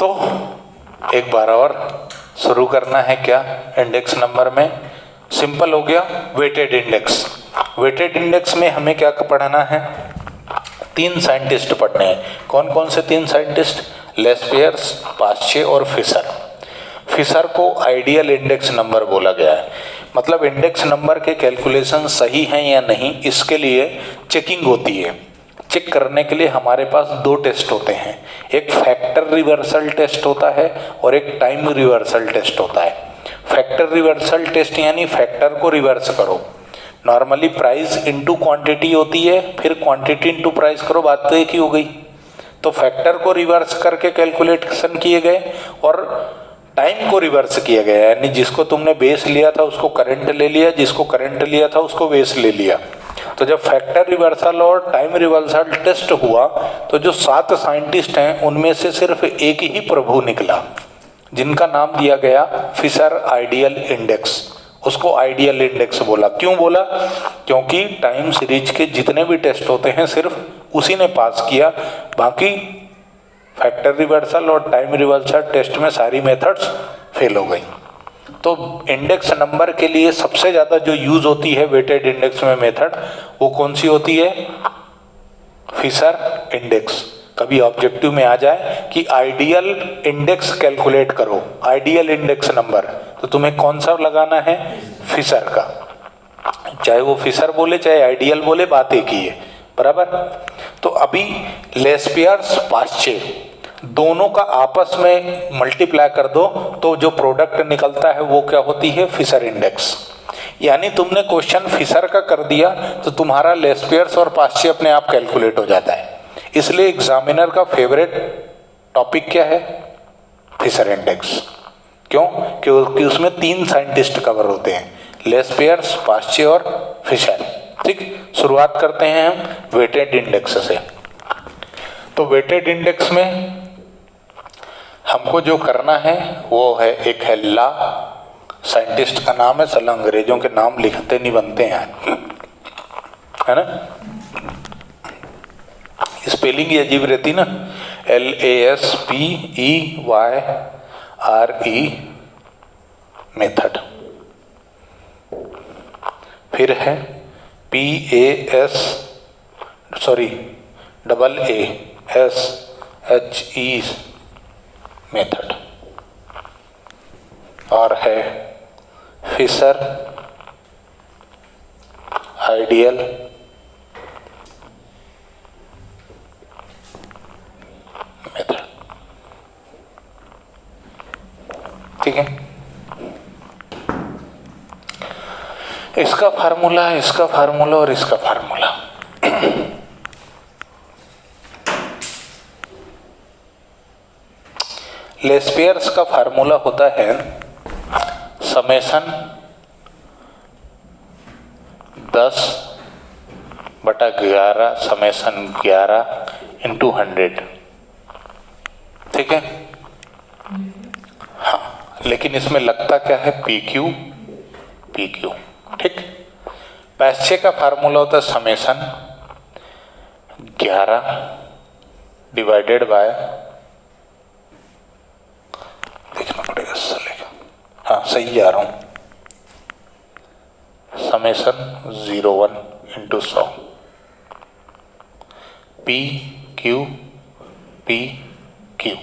तो एक बार और शुरू करना है क्या इंडेक्स नंबर में। सिंपल हो गया। वेटेड इंडेक्स, वेटेड इंडेक्स में हमें क्या पढ़ना है, 3 साइंटिस्ट पढ़ने हैं। कौन कौन से 3 साइंटिस्ट? लेस्पियर्स, पास्चे और फिशर। फिशर को आइडियल इंडेक्स नंबर बोला गया है, मतलब इंडेक्स नंबर के कैलकुलेशन सही हैं या नहीं, इसके लिए चेकिंग होती है। चेक करने के लिए हमारे पास 2 टेस्ट होते हैं, एक फैक्टर रिवर्सल टेस्ट होता है और एक टाइम रिवर्सल टेस्ट होता है। फैक्टर रिवर्सल टेस्ट यानी फैक्टर को रिवर्स करो। नॉर्मली प्राइस इनटू क्वांटिटी होती है, फिर क्वांटिटी इनटू प्राइस करो, बात तो एक ही हो गई। तो फैक्टर को रिवर्स करके कैलकुलेशन किए गए और टाइम को रिवर्स किया गया, यानी जिसको तुमने बेस लिया था उसको करंट ले लिया, जिसको करंट लिया था उसको बेस ले लिया। तो जब फैक्टर रिवर्सल और टाइम रिवर्सल टेस्ट हुआ तो जो 7 साइंटिस्ट हैं उनमें से सिर्फ एक ही प्रभु निकला, जिनका नाम दिया गया फिशर आइडियल इंडेक्स। उसको आइडियल इंडेक्स बोला। क्यों बोला? क्योंकि टाइम सीरीज के जितने भी टेस्ट होते हैं सिर्फ उसी ने पास किया, बाकी फैक्टर रिवर्सल और टाइम रिवर्सल टेस्ट में सारी मेथड्स फेल हो गई। तो इंडेक्स नंबर के लिए सबसे ज़्यादा जो यूज होती है वेटेड इंडेक्स में मेथड, वो कौन सी होती है? Fisher index. कभी ऑब्जेक्टिव में आ जाए कि आइडियल इंडेक्स कैलकुलेट करो, आइडियल इंडेक्स नंबर, तो तुम्हें कौन सा लगाना है? फिशर का। चाहे वो फिशर बोले चाहे आइडियल बोले, बात एक ही है, बराबर। तो अभी लेस्पियर्स पास्चे दोनों का आपस में मल्टीप्लाई कर दो तो जो प्रोडक्ट निकलता है वो क्या होती है? Fisher index. यानी तुमने क्वेश्चन फिशर का कर दिया तो तुम्हारा लेस्पियर्स और पास्चे अपने आप कैलकुलेट हो जाता है। इसलिए एग्जामिनर का फेवरेट टॉपिक क्या है? Fisher index. क्यों? क्योंकि उसमें 3 साइंटिस्ट कवर होते हैं, लेस्पियर्स, पास्चे और फिशर। ठीक, शुरुआत करते हैं हम वेटेड इंडेक्स से। तो वेटेड इंडेक्स में हमको जो करना है वो है, एक है ला, साइंटिस्ट का नाम है, साला अंग्रेजों के नाम लिखते नहीं बनते हैं, है ना, स्पेलिंग ही अजीब रहती ना, LASPEYRE मेथड। फिर है AASHE मेथड, और है फिशर आइडियल मेथड। ठीक है, इसका फार्मूला, इसका फार्मूला और इसका फार्मूला। लेस्पियर्स का फार्मूला होता है समेशन 10/11 समेशन 11 इंटू 100। ठीक है, हाँ, लेकिन इसमें लगता क्या है? PQ। ठीक, पास्चे का फार्मूला होता है समेशन 11 डिवाइडेड बाय, देखना पड़ेगा चलेगा, हाँ सही जा रहा हूं, समेशन 01 इंटू 100 PQ।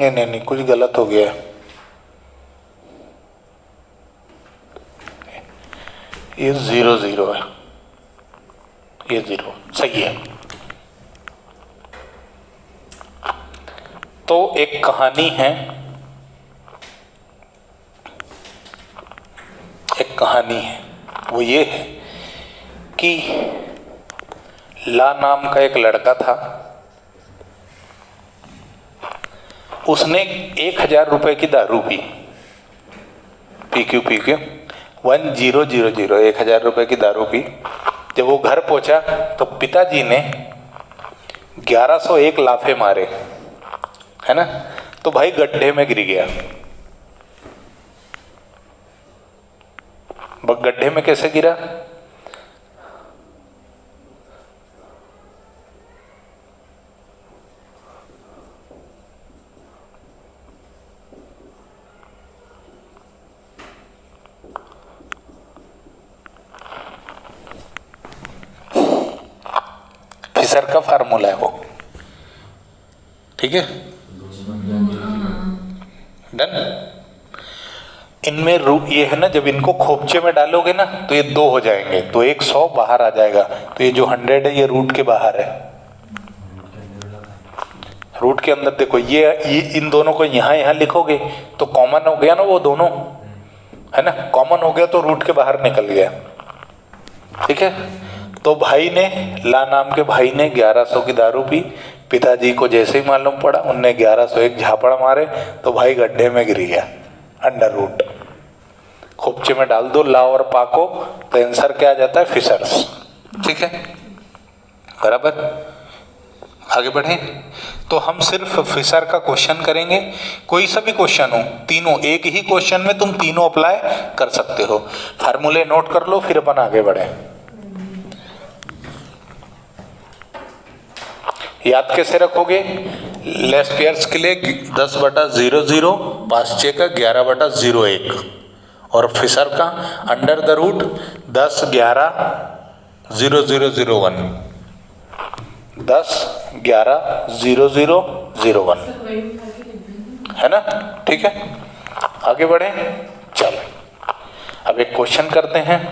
नहीं, कुछ गलत हो गया है। ये 0 है, ये 0 सही है। तो एक कहानी है, वो ये है कि ला नाम का एक लड़का था, उसने 1000 रुपए की दारू पी, PQ 1000, 1000 रुपए की दारू पी। जब वो घर पहुंचा तो पिताजी ने 1101 लाफे मारे, है ना, तो भाई गड्ढे में गिर गया। गड्ढे में कैसे गिरा? फिशर का फार्मूला है वो, ठीक है, डन। इनमें ये है ना, जब इनको खोपचे में डालोगे ना तो ये 2 हो जाएंगे, तो एक 100 बाहर आ जाएगा, तो ये जो 100 है ये रूट के बाहर है। रूट के अंदर देखो, ये इन दोनों को यहाँ लिखोगे तो कॉमन हो गया ना, वो दोनों है ना, कॉमन हो गया तो रूट के बाहर निकल गया, ठीक है। तो भाई ने, ला नाम के भाई ने 1100 की दारू पी, पिताजी को जैसे ही मालूम पड़ा उनने 1101 झापड़ मारे, तो भाई गड्ढे में गिर गया, अंडर रूट। खोपचे में डाल दो ला और पा को, तो आंसर क्या आ जाता है? फिशर्स, ठीक है, बराबर। आगे बढ़े तो हम सिर्फ फिशर का क्वेश्चन करेंगे, कोई सा भी क्वेश्चन हो, तीनों एक ही क्वेश्चन में तुम तीनों अप्लाई कर सकते हो। फार्मूले नोट कर लो, फिर अपन आगे बढ़े। याद कैसे रखोगे? लेस्पियर्स के लिए 10/00, पास्चे का 11/01 और फिशर का अंडर द रूट 10 11 0001, 10 11 0001, है ना, ठीक है। आगे बढ़े, चलो अब एक क्वेश्चन करते हैं।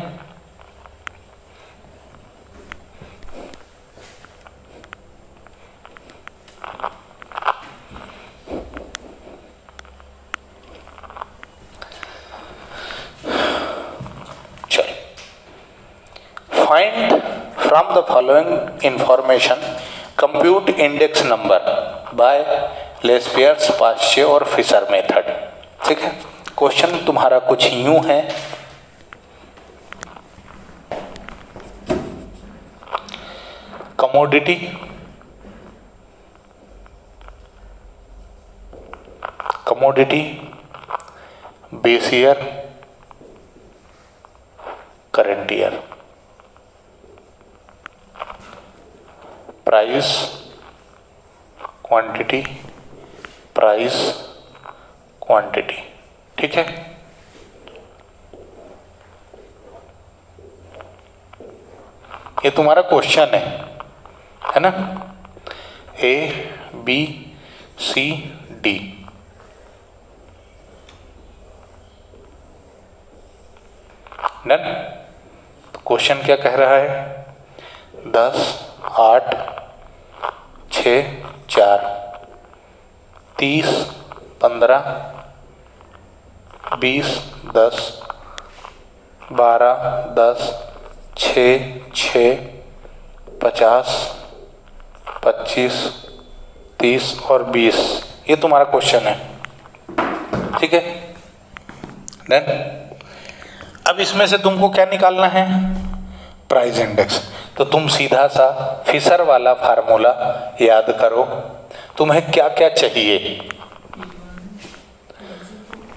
Find from the following information compute index number by Laspeyres, पास्चे और फिशर मेथड, ठीक है। क्वेश्चन तुम्हारा कुछ यूं है, commodity, base year, current year, price, quantity, price, quantity, ठीक है। ये तुम्हारा क्वेश्चन है ना, A B C D, done. Question क्या कह रहा है? 10 8 6 4 30 15 20 10 12 10 6 6 50 25 30 और 20, ये तुम्हारा क्वेश्चन है, ठीक है, डन। अब इसमें से तुमको क्या निकालना है? Price index. तो तुम सीधा सा फिशर वाला फार्मूला याद करो। तुम्हें क्या क्या चाहिए?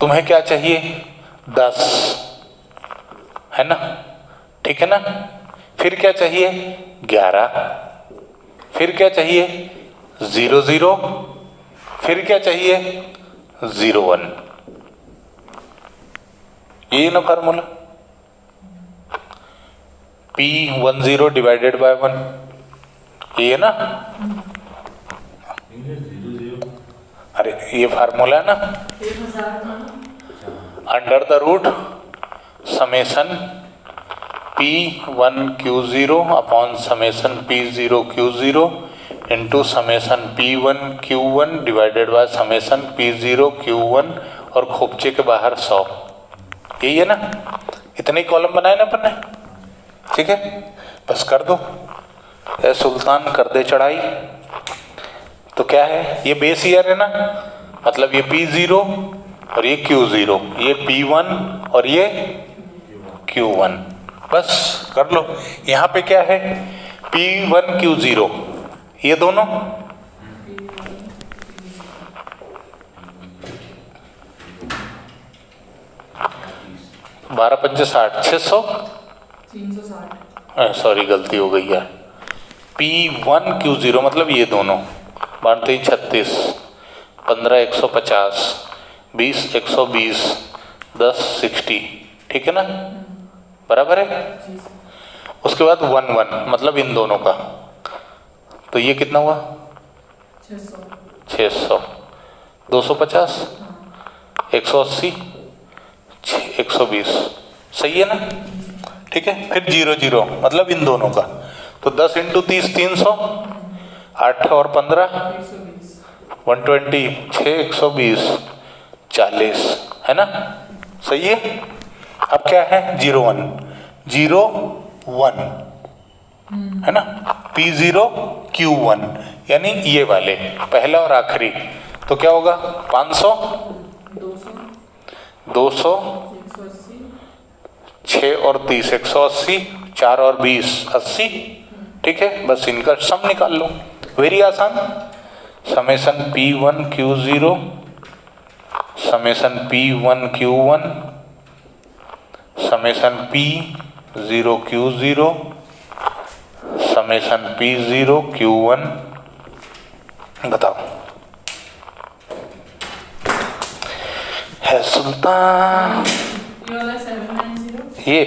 तुम्हें क्या चाहिए? 10, है ना, ठीक है ना। फिर क्या चाहिए? 11, फिर क्या चाहिए? 00, फिर क्या चाहिए? 01, ये ना फार्मूला। P10 डिवाइडेड बाय 1, ये ना, अरे ये फार्मूला है ना, under the root summation P1Q0 upon summation P0Q0 into summation P1Q1 divided by summation P0Q1 और खोपचे के बाहर 100, यही है ना। इतने ही कॉलम बनाए ना अपन ने, ठीक है, बस कर दो। ए सुल्तान कर दे चढ़ाई। तो क्या है? ये बेस ईयर है ना, मतलब ये P0 और ये Q0, ये P1 और ये Q1, बस कर लो। यहाँ पे क्या है? P1Q0, ये दोनों, 12 पंचे 60, 600, 360, सॉरी गलती हो गई है। P1 Q0 मतलब ये दोनों, 12 36, 15 150, 20 120, 10 60, ठीक है ना, बराबर है। जी सर। उसके बाद 1 1 मतलब इन दोनों का, तो ये कितना हुआ 600, 600, 250, हाँ 180, 120, सही है ना, ठीक है। फिर 0 0 मतलब इन दोनों का, तो 10 × 30 300, 8 और 15 120, 120, 6 120, 40, है ना, सही है। अब क्या है 0 1 0 1, है ना, P0 Q1 यानी ये वाले पहला और आखिरी, तो क्या होगा 500, 200, 200, 180, 6 और 30 180, 4 और 20 80, ठीक है। बस इनका सम निकाल लो, वेरी आसान। Summation P1 Q0 summation P1 Q1 summation P0 Q0 summation P0 Q1, बताओ है सुल्तान। ये वाला 790, ये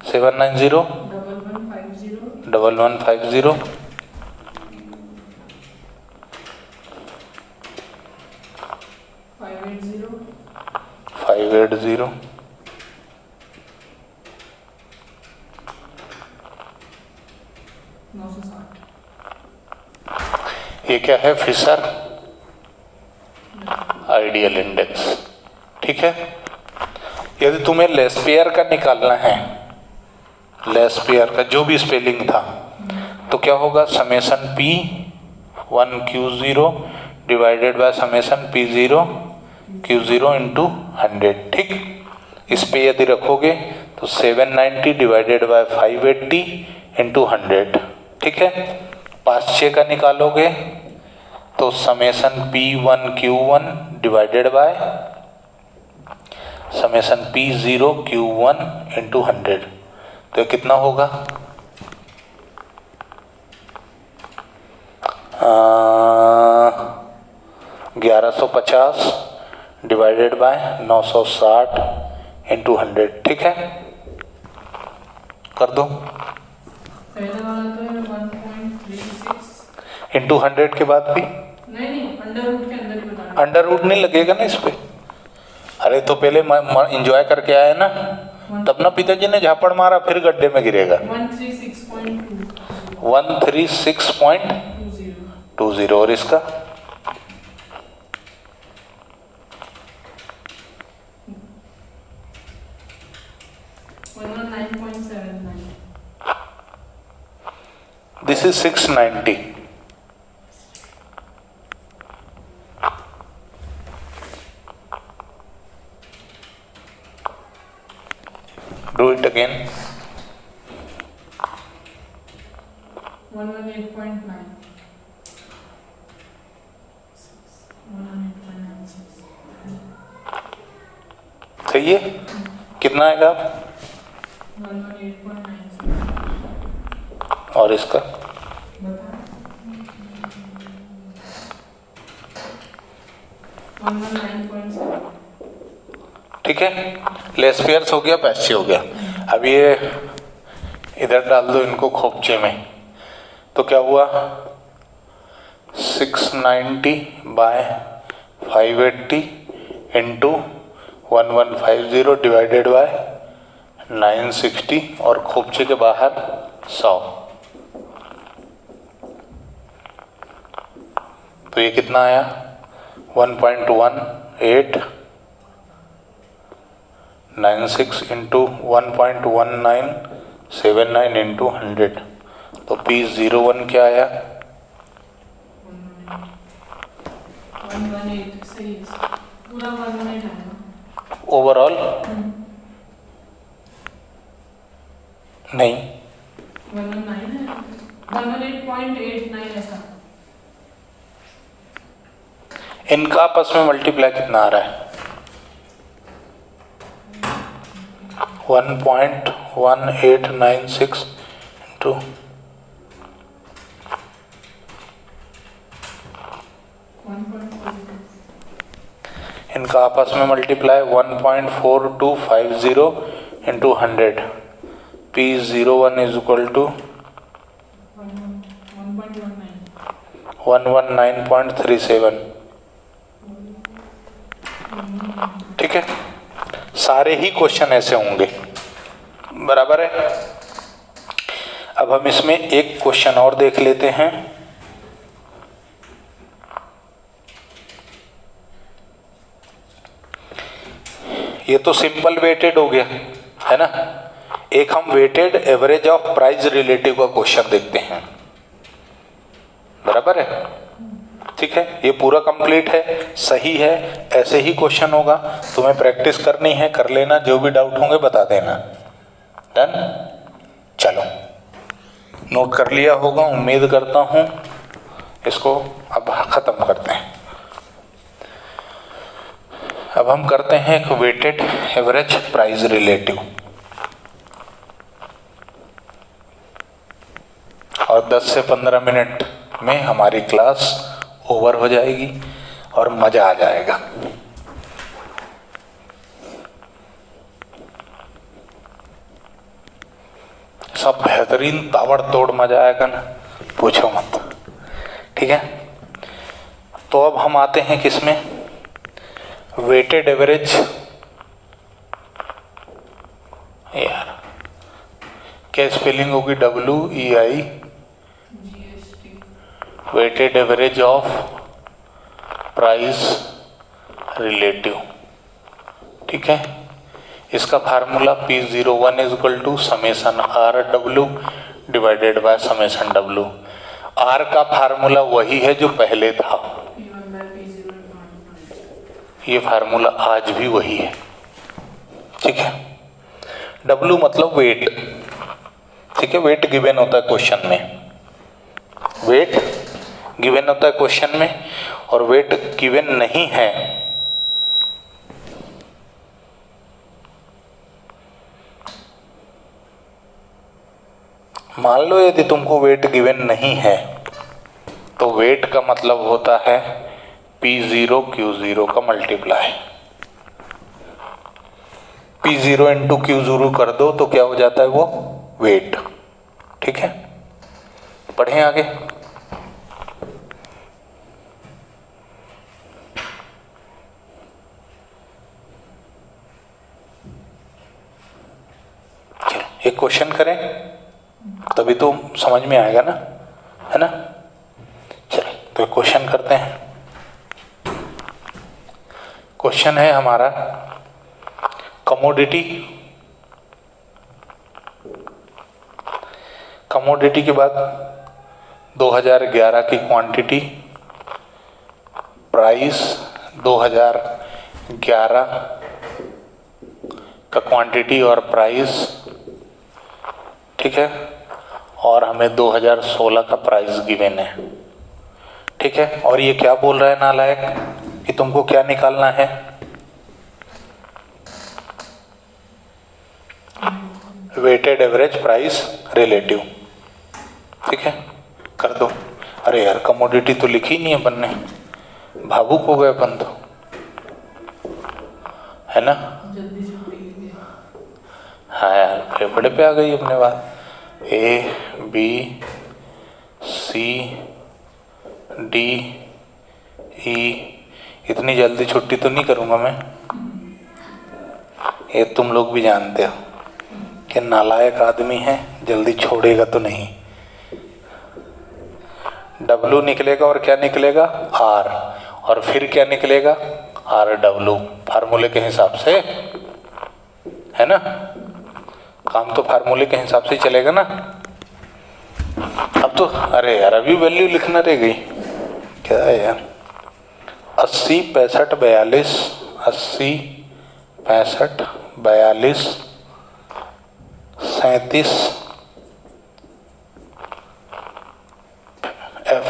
790 1150, 1150 580, 580 960, ये क्या है फिशर आइडियल इंडेक्स, ठीक है। यदि तुम्हें लेस्पियर का निकालना है, लेस्पियर का जो भी स्पेलिंग था, तो क्या होगा summation P1 Q0 divided by summation P0 Q0 into 100, ठीक। इस पे यदि रखोगे तो 790 डिवाइडेड बाय 580 इंटू 100, ठीक है। 5 6 का निकालोगे तो summation P1 Q1 divided by summation P0 Q1 into 100, तो कितना होगा 1150 डिवाइडेड बाय 960 इंटू 100, ठीक है, कर दो। पहले वाला तो है 1.36, इंटू 100 के बाद भी नहीं अंडर रूट के अंदर ही बता रहा अंडर रूट नहीं लगेगा ना इस पे। अरे तो पहले इंजॉय करके आए ना, तब ना पिताजी ने झापड़ मारा, फिर गड्ढे में गिरेगा। 136.2, 136.20 और इसका 119.79, this is 690, do it again, 118.9, 118.96, सही है। कितना आएगा 118.96, और इसका बता 119.7, ठीक है। लेस्पियर्स हो गया, पैसे हो गया। अब ये इधर डाल दो इनको खोपचे में, तो क्या हुआ 690 बाय 580 इंटू 1150 डिवाइडेड बाय 960 और खोपचे के बाहर 100, तो ये कितना आया 1.1896 इंटू 1.1979 इंटू 100, तो P01 क्या आया 118, सही है पूरा 118 आएगा। ओवरऑल नहीं 119 है, 118.89 ऐसा। इनका आपस में मल्टीप्लाई कितना आ रहा है 1.1896 इंटू इनका आपस में multiply 1.4250 into 100 P01 is equal to 119.37। ठीक है, सारे ही क्वेश्चन ऐसे होंगे, बराबर है। अब हम इसमें एक क्वेश्चन और देख लेते हैं। ये तो सिंपल वेटेड हो गया है ना। एक हम weighted average of price relative का क्वेश्चन देखते हैं, बराबर है। ठीक है, ये पूरा कंप्लीट है, सही है, ऐसे ही क्वेश्चन होगा। तुम्हें प्रैक्टिस करनी है, कर लेना, जो भी डाउट होंगे बता देना। डन, चलो नोट कर लिया होगा उम्मीद करता हूं। इसको अब खत्म करते हैं। अब हम करते हैं एक वेटेड एवरेज प्राइस रिलेटिव, और 10 से 15 मिनट में हमारी क्लास ओवर हो जाएगी और मजा आ जाएगा। सब बेहतरीन ताबड़तोड़ मजा आएगा ना, पूछो मत। ठीक है, तो अब हम आते हैं किसमें, वेटेड एवरेज। यार क्या स्पेलिंग होगी, WEI, weighted average of price relative. ठीक है, इसका formula P01 is equal to summation RW divided by summation W। R का फार्मूला वही है जो पहले था, ये फार्मूला आज भी वही है। ठीक है, W मतलब वेट। ठीक है, वेट गिवन होता है क्वेश्चन में, वेट गिवन होता है क्वेश्चन में, और वेट गिवन नहीं है मान लो यदि तुमको वेट गिवन नहीं है तो वेट का मतलब होता है P0 Q0 का मल्टीप्लाई। P0 इंटू Q0 कर दो तो क्या हो जाता है, वो वेट। ठीक है, पढ़ें आगे। चलो एक क्वेश्चन करें, तभी तो समझ में आएगा ना, है ना। चलो तो एक क्वेश्चन करते हैं। क्वेश्चन है हमारा, कमोडिटी। कमोडिटी के बाद 2011 की क्वांटिटी, प्राइस 2011 का क्वांटिटी और प्राइस। ठीक है, और हमें 2016 का प्राइस गिवन है। ठीक है, और ये क्या बोल रहा है नालायक कि तुमको क्या निकालना है, वेटेड एवरेज प्राइस रिलेटिव। ठीक है, कर दो। अरे यार कमोडिटी तो लिखी नहीं है अपन ने, भावुक हो गए अपन तो, है ना। हाँ यार फेफड़े पे आ गई अपने बात। ABCDE, इतनी जल्दी छुट्टी तो नहीं करूँगा मैं, ये तुम लोग भी जानते हो कि नालायक आदमी है, जल्दी छोड़ेगा तो नहीं। W निकलेगा और क्या निकलेगा, R, और फिर क्या निकलेगा, RW, फार्मूले के हिसाब से, है ना। काम तो फार्मूले के हिसाब से चलेगा ना। अब तो अरे यार अभी वैल्यू लिखना रह गई, क्या है यार। 80 65 42, 80 65 42 37 F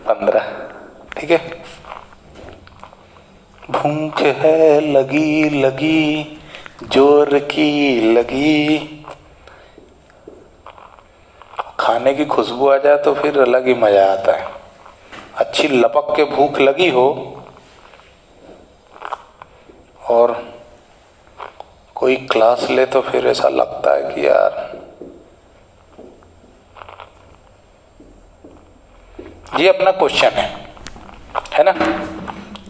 15। ठीक है, भूख है लगी लगी जोर की लगी। खाने की खुशबू आ जाए तो फिर अलग ही मजा आता है। अच्छी लपक के भूख लगी हो और कोई क्लास ले तो फिर ऐसा लगता है कि यार ये अपना क्वेश्चन है ना,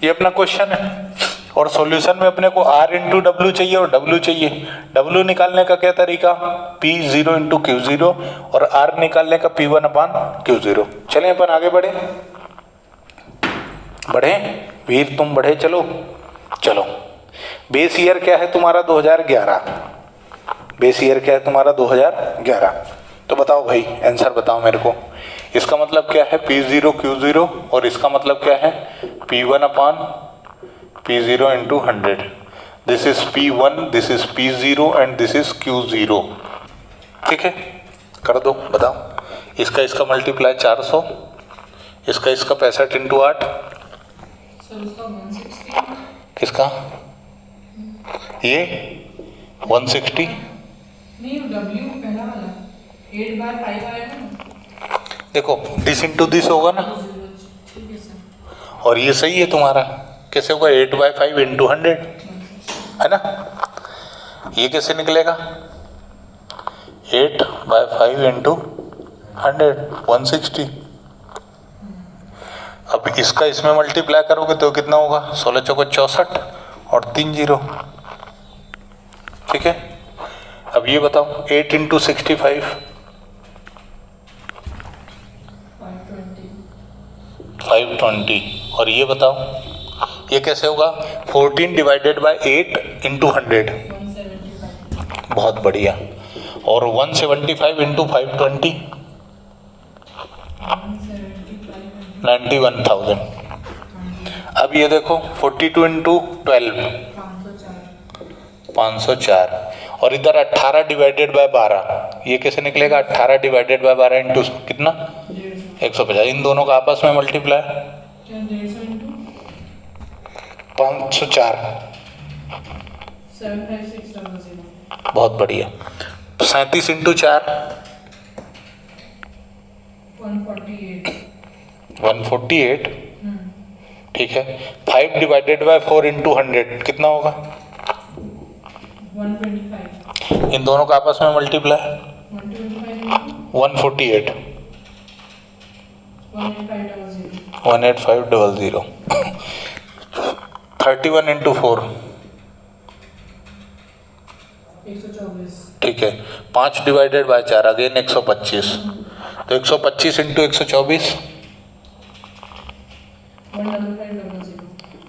ये अपना क्वेश्चन है। और सॉल्यूशन में अपने को R इंटू डब्ल्यू चाहिए और W चाहिए। W निकालने का क्या तरीका, P0 इंटू Q0 और R निकालने का P1 अपान Q0। चलें अपन आगे बढ़े वीर, तुम बढ़े चलो। बेस ईयर क्या है तुम्हारा 2011, बेस ईयर क्या है तुम्हारा 2011। तो बताओ भाई, आंसर बताओ मेरे को। इसका मतलब क्या है P0 Q0 और इसका मतलब क्या है P1 upon P0 into 100। This is P1, this is P0 and this is Q0। ठीक है, कर दो, बताओ। इसका मल्टीप्लाई 400, इसका 65 इंटू 8। सर उसका 160। किसका, ये 160 नहीं, W पहला वाला 8/5 आएगा ना। देखो दिस इंटू दिस होगा ना, ठीक है सर। और ये सही है तुम्हारा। कैसे होगा 8/5 इंटू 100, है ना। ये कैसे निकलेगा 8/5 इंटू 100, 160। अब इसका इसमें मल्टीप्लाई करोगे तो कितना होगा 16 चौको 64 और 3 0। ठीक है, अब ये बताओ 8 इंटू 65 520। और ये बताओ ये कैसे होगा 14 डिवाइडेड बाय 8 इंटू 100। 175। बहुत बढ़िया। और 175 इंटू 520 91,000। अब ये देखो 42 इंटू 12 504। और इधर 18 डिवाइडेड बाय 12, ये कैसे निकलेगा 18 डिवाइडेड बाय 12 इंटू कितना 150। इन दोनों का आपस में मल्टीप्लाई 504। 75600। बहुत बढ़िया। 37 इंटू 4 148। ठीक है, 5 डिवाइडेड बाय 4 इंटू 100 कितना होगा 125। इन दोनों का आपस में मल्टीप्लाई 148 18500। 31 इंटू 4 124। ठीक है, 5 डिवाइडेड बाय 4 अगेन 125। तो 125 इंटू 124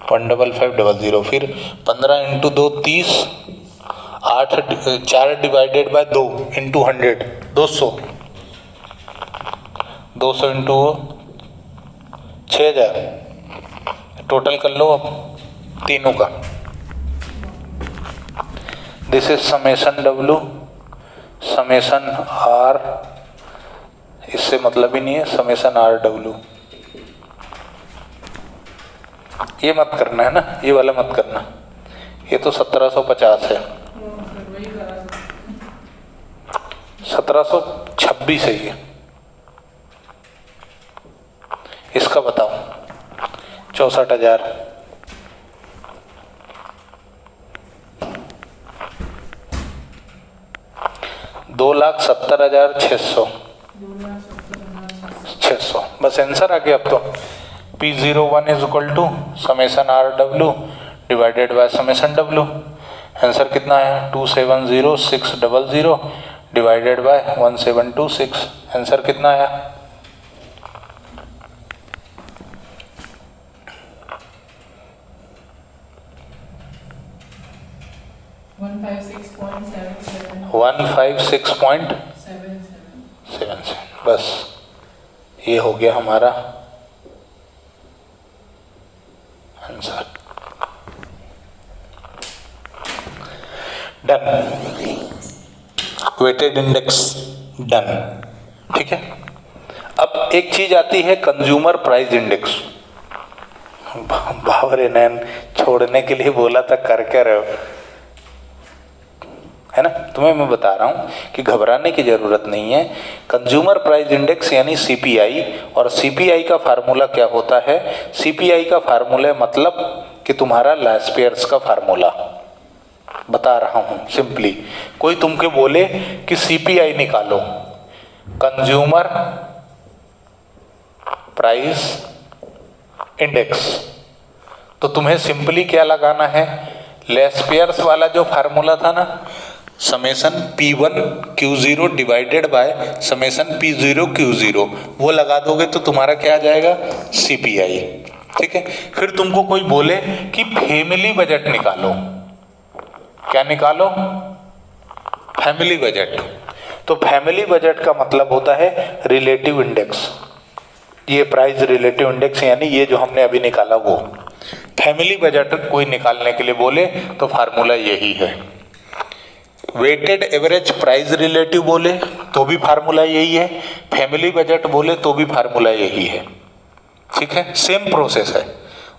15500। फिर 15 into 2 30। 4 divided by 2 into 100 200। 200 into 6000। Total कर लो अब तीनों का। This is summation W, summation R, इससे मतलब ही नहीं है, समेशन RW। ये मत करना है ना, ये वाला मत करना, ये तो 1750 है। 1726 है ये। इसका बताओ 64,000। 2,70,600। 600 बस आंसर आ गया अब तो। P01 is equal to summation RW divided by summation W। Answer कितना है 270,600 डिवाइडेड बाय 1726। आंसर कितना आया 156.77। बस ये हो गया हमारा answer. Done, weighted index done. ठीक है, अब एक चीज आती है कंज्यूमर प्राइस इंडेक्स। बावरे नैन छोड़ने के लिए बोला था, कर क्या रहे हो, है ना। तुम्हें मैं बता रहा हूँ कि घबराने की जरूरत नहीं है। कंज्यूमर प्राइस इंडेक्स यानी सीपीआई, और सीपीआई का फार्मूला क्या होता है? सीपीआई का फार्मूला मतलब कि तुम्हारा लास्पेयर्स का फार्मूला बता रहा हूँ सिंपली। कोई तुमको बोले कि सीपीआई निकालो, कंज्यूमर प्राइस इंडेक्स, तो तुम्हें सिंपली क्या लगाना है? लास्पेयर्स वाला जो फार्मूला था ना, summation P1 Q0 divided by summation P0 Q0, वो लगा दोगे तो तुम्हारा क्या आ जाएगा? सीपीआई। ठीक है। फिर तुमको कोई बोले कि फैमिली बजट निकालो, क्या निकालो? Family budget. तो फैमिली बजट का मतलब होता है रिलेटिव इंडेक्स, ये प्राइस रिलेटिव इंडेक्स यानी ये जो हमने अभी निकाला वो। फैमिली बजट कोई निकालने के लिए बोले तो फार्मूला यही है। वेटेड एवरेज प्राइस रिलेटिव बोले तो भी फार्मूला यही है, फैमिली बजट बोले तो भी फार्मूला यही है। ठीक है, सेम प्रोसेस है।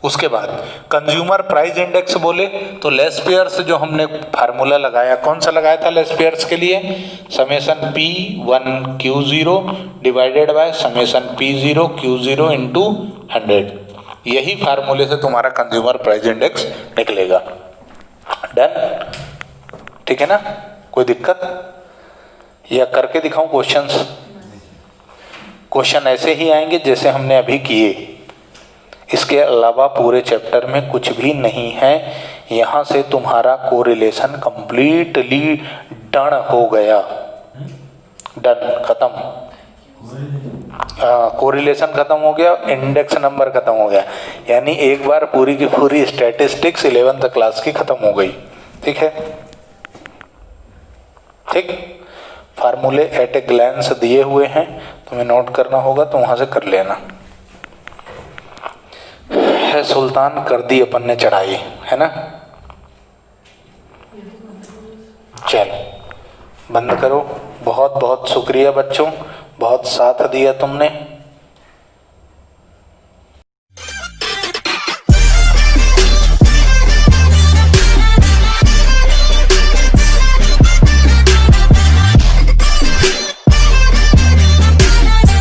उसके बाद कंज्यूमर प्राइस इंडेक्स बोले तो लास्पेयर्स जो हमने फार्मूला लगाया, कौन सा लगाया था लास्पेयर्स के लिए? Summation P1 Q0 divided by summation P0 Q0 into 100, यही फार्मूले से तुम्हारा कंज्यूमर प्राइस इंडेक्स निकलेगा। डन, ठीक है ना? कोई दिक्कत? या करके दिखाऊं क्वेश्चंस? क्वेश्चन ऐसे ही आएंगे जैसे हमने अभी किए, इसके अलावा पूरे चैप्टर में कुछ भी नहीं है। यहां से तुम्हारा कोरिलेशन कंप्लीटली डन हो गया, डन, खत्म। कोरिलेशन खत्म हो गया, इंडेक्स नंबर खत्म हो गया, यानी एक बार पूरी की पूरी स्टैटिस्टिक्स 11th क्लास की खत्म हो गई। ठीक है, ठीक। फार्मूले एट ए ग्लैंस दिए हुए हैं, तुम्हें नोट करना होगा तो वहां से कर लेना। है सुल्तान कर दी अपन ने चढ़ाई, है ना? चलो बंद करो। बहुत बहुत शुक्रिया बच्चों, बहुत साथ दिया तुमने।